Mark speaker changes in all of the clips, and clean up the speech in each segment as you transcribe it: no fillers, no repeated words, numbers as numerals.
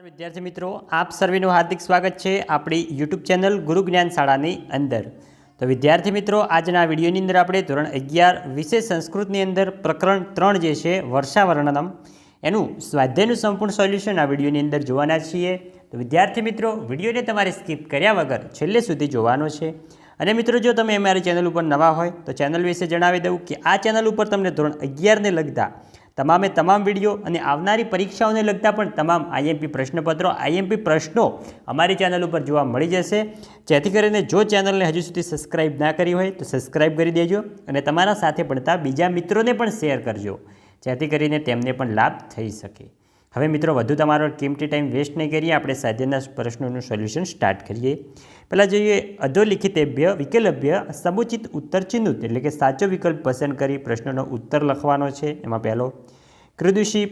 Speaker 1: વિદ્યાર્થી મિત્રો, આપ સર્વેનું હાર્દિક સ્વાગત છે આપણી યુટ્યુબ ચેનલ ગુરુ જ્ઞાન શાળાની અંદર। તો વિદ્યાર્થી મિત્રો, આજના વિડીયોની અંદર આપણે ધોરણ 11 વિષય સંસ્કૃતની અંદર પ્રકરણ 3 જે છે વર્ષાવર્ણનમ એનું સ્વાધ્યાયનું સંપૂર્ણ સોલ્યુશન આ વિડીયોની અંદર જોવાના છીએ। તો વિદ્યાર્થી મિત્રો, વિડીયોને તમારે સ્કીપ કર્યા વગર છેલ્લે સુધી જોવાનો છે। અને મિત્રો, જો તમે અમારી ચેનલ ઉપર નવા હોય તો ચેનલ વિશે જણાવી દઉં કે આ ચેનલ ઉપર તમને ધોરણ 11 ને લગતા તમામે તમામ વિડીયો અને આવનારી પરીક્ષાઓને લગતા પણ તમામ આઈએમપી પ્રશ્નપત્રો આઈએમપી પ્રશ્નો અમારી ચેનલ ઉપર જોવા મળી જશે। જેથી કરીને જો ચેનલને હજુ સુધી સબસ્ક્રાઇબ ના કરી હોય તો સબસ્ક્રાઇબ કરી દેજો અને તમારા સાથે ભણતા બીજા મિત્રોને પણ શેર કરજો, જેથી કરીને તેમને પણ લાભ થઈ શકે। હવે મિત્રો, વધુ તમારો કિંમતી ટાઈમ વેસ્ટ નહીં કરીએ, આપણે સ્વાધ્યાયના પ્રશ્નોનું સોલ્યુશન સ્ટાર્ટ કરીએ। પહેલાં જોઈએ અધોલિખિતેભ્ય વિકલ્પભ્ય સમુચિત ઉત્તર ચિહ્નિત, એટલે કે સાચો વિકલ્પ પસંદ કરી પ્રશ્નનો ઉત્તર લખવાનો છે। એમાં પહેલો કૃદુષી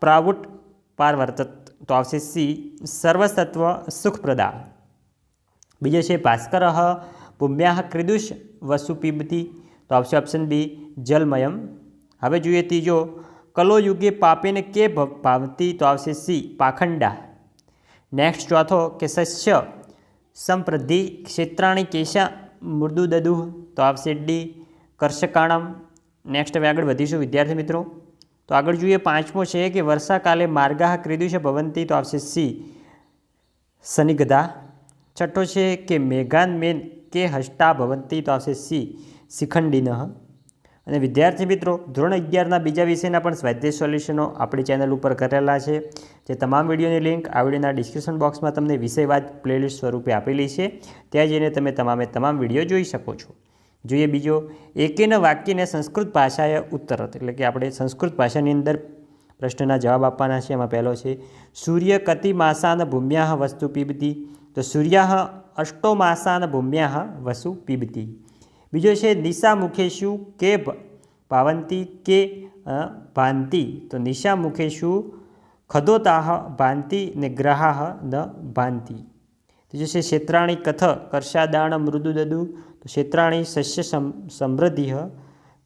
Speaker 1: પ્રાવુટ પારવર્તત, તો આવશે સી સર્વસત્વ સુખપ્રદા। બીજો છે ભાસ્કર પુમ્યા કૃદુષ વસુ પીબતી, તો આવશે ઓપ્શન બી જલમયમ। હવે જોઈએ ત્રીજો કલો યુગે પાપેને કે ભાવતી, તો આવશે સી પાખંડા। નેક્સ્ટ ચોથો કે સસ્ય સંપ્રદ્ધિ ક્ષેત્રાણી કેશા મૃદુ દદુહ, તો આવશે ડી કર્ષકાણમ। નેક્સ્ટ હવે આગળ વધીશું વિદ્યાર્થી મિત્રો, તો આગળ જોઈએ પાંચમો છે કે વર્ષાકાલે માર્ગાહ ક્રીદુષ ભવંતી, તો આવશે સી શનિગધા। છઠ્ઠો છે કે મેઘાન મેન કે હષ્ટા ભવંતી, તો આવશે સી શિખંડિનઃ। અને વિદ્યાર્થી મિત્રો, ધોરણ 11ના બીજા વિષયના પણ સ્વાધ્યાય સોલ્યુશનો આપણી ચેનલ ઉપર કરેલા છે, જે તમામ વિડીયોની લિંક આ વિડીયોના ડિસ્ક્રિપ્શન બોક્સમાં તમને વિષયવાદ પ્લેલિસ્ટ સ્વરૂપે આપેલી છે, ત્યાં જઈને તમે તમામ વિડીયો જોઈ શકો છો। જોઈએ બીજો એકેન વાક્યને સંસ્કૃત ભાષાએ ઉત્તરત, એટલે કે આપણે સંસ્કૃત ભાષાની અંદર પ્રશ્નના જવાબ આપવાના છે। એમાં પહેલો છે સૂર્ય કતિ માસાન ભૂમ્યાહ વસ્તુ પીબતી, તો સૂર્યાહ અષ્ટો માસાન ભૂમ્યાહ વસુ પીબતી। બીજો છે નિશા મુખેશુ કે ભાવંતી કે ભાંતિ, તો નિશા મુખેશુ ખદોતાહ ભાંતિ ને ગ્રહાહ ન ભાંતિ। ત્રીજો છે ક્ષેત્રાણી કથ કર્ષાદાણ મૃદુ દદુ, તો ક્ષેત્રાણી સસ્ય સમૃદ્ધિ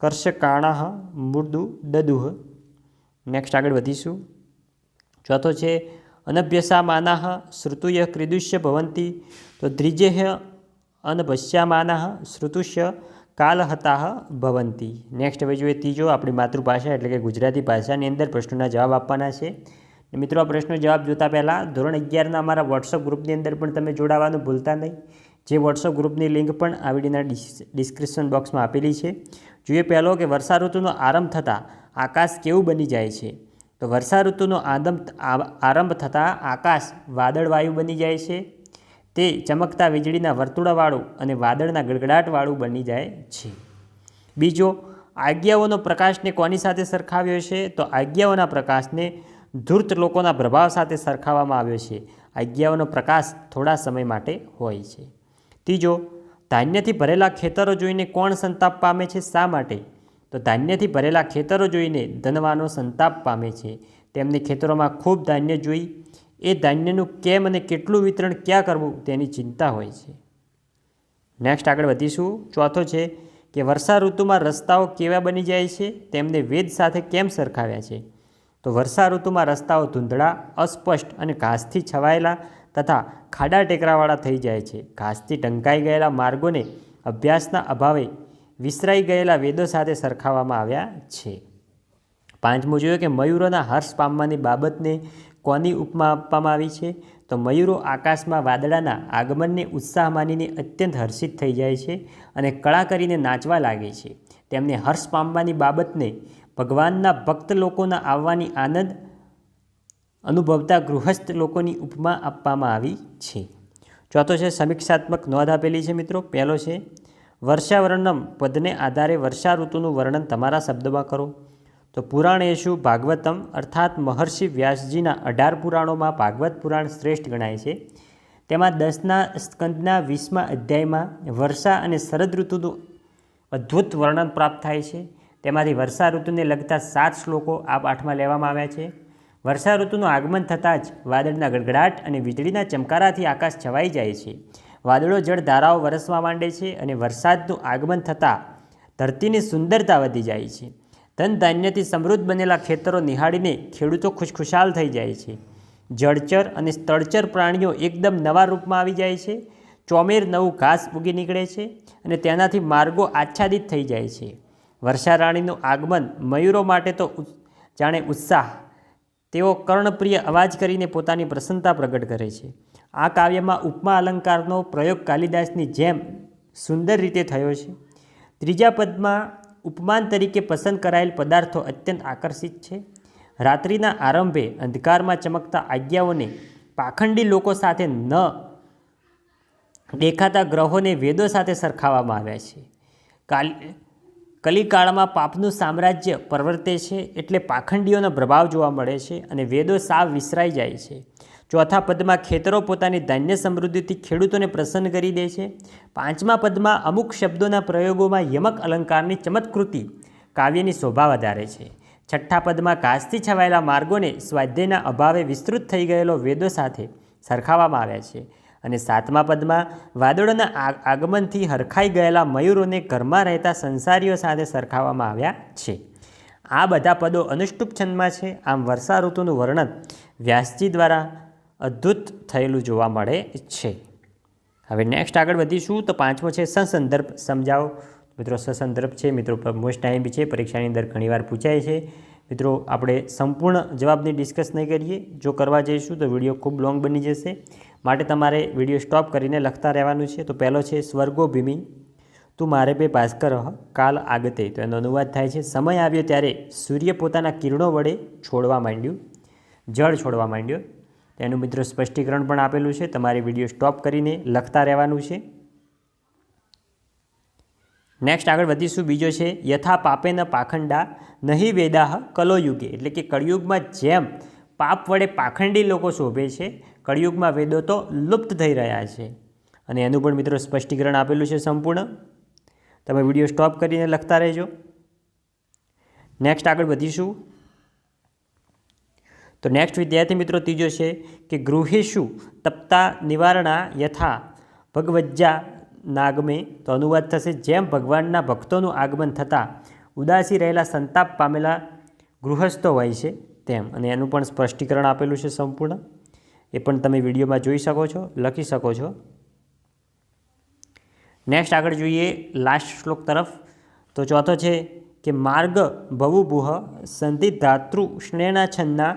Speaker 1: કર્ષકાણાહ મૃદુ દદુહ। નેક્સ્ટ આગળ વધીશું। ચોથો છે અનભ્યસામાનાહ શ્રુતુય ક્રીદુષ્ય ભવંતી, તો દ્વિજેહ અનભસ્યામાનાહ શ્રુતુષ્ય કાલહતાહ ભવંતી। નેક્સ્ટ હવે જોઈએ ત્રીજો આપણી માતૃભાષા એટલે કે ગુજરાતી ભાષાની અંદર પ્રશ્નોના જવાબ આપવાના છે। મિત્રો, આ પ્રશ્નો જવાબ જોતા પહેલાં ધોરણ 11ના અમારા વોટ્સઅપ ગ્રુપની અંદર પણ તમે જોડાવાનું ભૂલતા નહીં, જે વોટ્સઅપ ગ્રુપની લિંક પણ આ વિડીયોના ડિસ્ક્રિપ્શન બોક્સમાં આપેલી છે। જોઈએ પહેલો કે વર્ષા ઋતુનો આરંભ થતાં આકાશ કેવું બની જાય છે, તો વર્ષા ઋતુનો આરંભ થતાં આકાશ વાદળવાયુ બની જાય છે, તે ચમકતા વીજળીના વર્તુળાવાળું અને વાદળના ગડગડાટવાળું બની જાય છે। બીજો આજ્ઞાઓનો પ્રકાશને કોની સાથે સરખાવ્યો છે, તો આજ્ઞાઓના પ્રકાશને ધૂર્ત લોકોના પ્રભાવ સાથે સરખાવવામાં આવ્યો છે। આજ્ઞાઓનો પ્રકાશ થોડા સમય માટે હોય છે। ત્રીજો ધાન્યથી ભરેલા ખેતરો જોઈને કોણ સંતાપ પામે છે, શા માટે, તો ધાન્યથી ભરેલા ખેતરો જોઈને ધનવાનો સંતાપ પામે છે, તેમને ખેતરોમાં ખૂબ ધાન્ય જોઈ એ ધાન્યનું કેમ અને કેટલું વિતરણ ક્યાં કરવું તેની ચિંતા હોય છે। નેક્સ્ટ આગળ વધીશું। ચોથો છે કે વર્ષા ઋતુમાં રસ્તાઓ કેવા બની જાય છે, તેમને વેદ સાથે કેમ સરખાવ્યા છે, તો વર્ષા ઋતુમાં રસ્તાઓ ધૂંધળા અસ્પષ્ટ અને ઘાસથી છવાયેલા તથા ખાડા ટેકરાવાળા થઈ જાય છે। ઘાસથી ઢંકાઈ ગયેલા માર્ગોને અભ્યાસના અભાવે વિસરાઈ ગયેલા વેદો સાથે સરખાવવામાં આવ્યા છે। પાંચમું જોયું કે મયુરોના હર્ષ પામવાની બાબતને કોની ઉપમા આપવામાં આવી છે, તો મયુરો આકાશમાં વાદળાના આગમનને ઉત્સાહ માનીને અત્યંત હર્ષિત થઈ જાય છે અને કળા કરીને નાચવા લાગે છે। તેમને હર્ષ પામવાની બાબતને ભગવાનના ભક્ત લોકોના આવવાની આનંદ અનુભવતા ગૃહસ્થ લોકોની ઉપમા આપવામાં આવી છે। ચોથો છે સમીક્ષાત્મક નોંધ આપેલી છે મિત્રો। પહેલો છે વર્ષાવર્ણનમ પદને આધારે વર્ષા ઋતુનું વર્ણન તમારા શબ્દમાં કરો, તો પુરાણેશુ ભાગવતમ, અર્થાત મહર્ષિ વ્યાસજીના 18 પુરાણોમાં ભાગવત પુરાણ શ્રેષ્ઠ ગણાય છે। તેમાં 10ના સ્કંદના 20મા અધ્યાયમાં વર્ષા અને શરદ ઋતુનું અદ્ભુત વર્ણન પ્રાપ્ત થાય છે। તેમાંથી વર્ષા ઋતુને લગતા 7 શ્લોકો આ પાઠમાં લેવામાં આવ્યા છે। વર્ષા ઋતુનું આગમન થતાં જ વાદળના ગડગડાટ અને વીજળીના ચમકારાથી આકાશ છવાઈ જાય છે, વાદળો જળ ધારાઓ વરસવા માંડે છે અને વરસાદનું આગમન થતાં ધરતીની સુંદરતા વધી જાય છે। ધન ધાન્યથી સમૃદ્ધ બનેલા ખેતરો નિહાળીને ખેડૂતો ખુશખુશાલ થઈ જાય છે। જળચર અને સ્થળચર પ્રાણીઓ એકદમ નવા રૂપમાં આવી જાય છે, ચોમેર નવું ઘાસ ઉગી નીકળે છે અને તેનાથી માર્ગો આચ્છાદિત થઈ જાય છે. વર્ષા રાણીનું આગમન મયુરો માટે તો જાણે ઉત્સાહ. તેઓ કર્ણપ્રિય અવાજ કરીને પોતાની પ્રસન્નતા પ્રગટ કરે છે. આ કાવ્યમાં ઉપમા અલંકારનો પ્રયોગ કાલિદાસની જેમ સુંદર રીતે થયો છે. ત્રીજા પદમાં ઉપમાન તરીકે પસંદ કરાયેલ પદાર્થો અત્યંત આકર્ષિત છે. રાત્રિના આરંભે અંધકારમાં ચમકતા આજ્ઞાઓને પાખંડી લોકો સાથે ન દેખાતા ગ્રહોને વેદો સાથે સરખાવવામાં આવ્યા છે. કલિકાળમાં પાપનું સામ્રાજ્ય પ્રવર્તે છે એટલે પાખંડીઓનો પ્રભાવ જોવા મળે છે અને વેદો સાવ વિસરાઈ જાય છે. ચોથા પદમાં ખેતરો પોતાની ધાન્ય સમૃદ્ધિથી ખેડૂતોને પ્રસન્ન કરી દે છે. પાંચમા પદમાં અમુક શબ્દોના પ્રયોગોમાં યમક અલંકારની ચમત્કૃતિ કાવ્યની શોભા વધારે છે. છઠ્ઠા પદમાં ઘાસથી છવાયેલા માર્ગોને સ્વાધ્યાયના અભાવે વિસ્તૃત થઈ ગયેલો વેદો સાથે સરખાવવામાં આવ્યા છે. અને સાતમા પદમાં વાદળોના આગમનથી હરખાઈ ગયેલા મયુરોને ઘરમાં રહેતા સંસારીઓ સાથે સરખાવવામાં આવ્યા છે. આ બધા પદો અનુષ્ટુપ છંદમાં છે. આમ વર્ષા ઋતુનું વર્ણન વ્યાસજી દ્વારા અદ્ભુત થયેલું જોવા મળે છે. હવે નેક્સ્ટ આગળ વધીશું તો પાંચમો છે સસંદર્ભ સમજાવો. મિત્રો સસંદર્ભ છે મિત્રો મોસ્ટ ટાઈમ બી છે, પરીક્ષાની અંદર ઘણીવાર પૂછાય છે. મિત્રો આપણે સંપૂર્ણ જવાબની ડિસ્કસ નહીં કરીએ. જો કરવા જઈશું તો વિડીયો ખૂબ લોંગ બની જશે, માટે તમારે વિડીયો સ્ટોપ કરીને લખતા રહેવાનું છે. તો પહેલો છે સ્વર્ગો ભીમી તું મારે બે ભાસ્કર કાલ આગતે. તો એનો અનુવાદ થાય છે સમય આવ્યો ત્યારે સૂર્ય પોતાના કિરણો વડે છોડવા માંડ્યું, જળ છોડવા માંડ્યો. એનું મિત્રો સ્પષ્ટીકરણ પણ આપેલું છે, તમારે વિડીયો સ્ટોપ કરીને લખતા રહેવાનું છે. નેક્સ્ટ આગળ વધીશું. બીજો છે યથા પાપેન પાખંડા નહીં વેદાહ કલોયુગે. એટલે કે કળિયુગમાં જેમ પાપ વડે પાખંડી લોકો શોભે છે, કળિયુગમાં વેદો તો લુપ્ત થઈ રહ્યા છે. અને એનું પણ મિત્રો સ્પષ્ટીકરણ આપેલું છે સંપૂર્ણ. તમે વિડીયો સ્ટોપ કરીને લખતા રહેજો. નેક્સ્ટ આગળ વધીશું. તો નેક્સ્ટ વિદ્યાર્થી મિત્રો ત્રીજો છે કે ગૃહેશુ તપ્તા નિવારણા યથા ભગવજ્જા નાગમે. તો અનુવાદ થશે જેમ ભગવાનના ભક્તોનું આગમન થતાં ઉદાસી રહેલા સંતાપ પામેલા ગૃહસ્થો હોય છે તેમ. અને એનું પણ સ્પષ્ટીકરણ આપેલું છે સંપૂર્ણ, એ પણ તમે વિડીયોમાં જોઈ શકો છો, લખી શકો છો. નેક્સ્ટ આગળ જોઈએ લાસ્ટ શ્લોક તરફ. તો ચોથો છે કે માર્ગ ભવુભુહ સંધિ ધાતૃ સ્નેહના છન્ના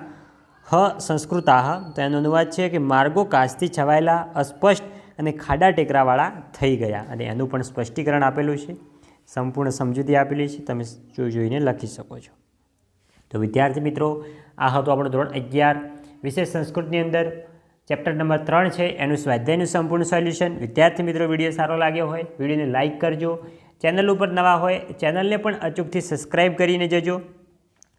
Speaker 1: હ સંસ્કૃતા. તો એનો અનુવાદ છે કે માર્ગો કાચથી છવાયેલા, અસ્પષ્ટ અને ખાડા ટેકરાવાળા થઈ ગયા. અને એનું પણ સ્પષ્ટીકરણ આપેલું છે, સંપૂર્ણ સમજૂતી આપેલી છે, તમે જોઈને લખી શકો છો. તો વિદ્યાર્થી મિત્રો આ હતું આપણું ધોરણ 11 વિશેષ સંસ્કૃતની અંદર ચેપ્ટર નંબર 3 છે એનું સ્વાધ્યાયનું સંપૂર્ણ સોલ્યુશન. વિદ્યાર્થી મિત્રો વિડીયો સારો લાગ્યો હોય વિડીયોને લાઇક કરજો. ચેનલ ઉપર નવા હોય ચેનલને પણ અચૂકથી સબસ્ક્રાઈબ કરીને જજો.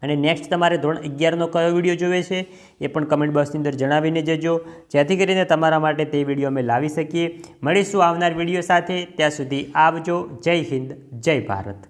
Speaker 1: અને નેક્સ્ટ તમારે ધોરણ 11નો કયો વિડીયો જોવે છે એ પણ કમેન્ટ બોક્સની અંદર જણાવીને જજો, જેથી કરીને તમારા માટે તે વિડીયો અમે લાવી શકીએ. મળીશું આવનાર વિડીયો સાથે. ત્યાં સુધી આવજો. જય હિન્દ, જય ભારત.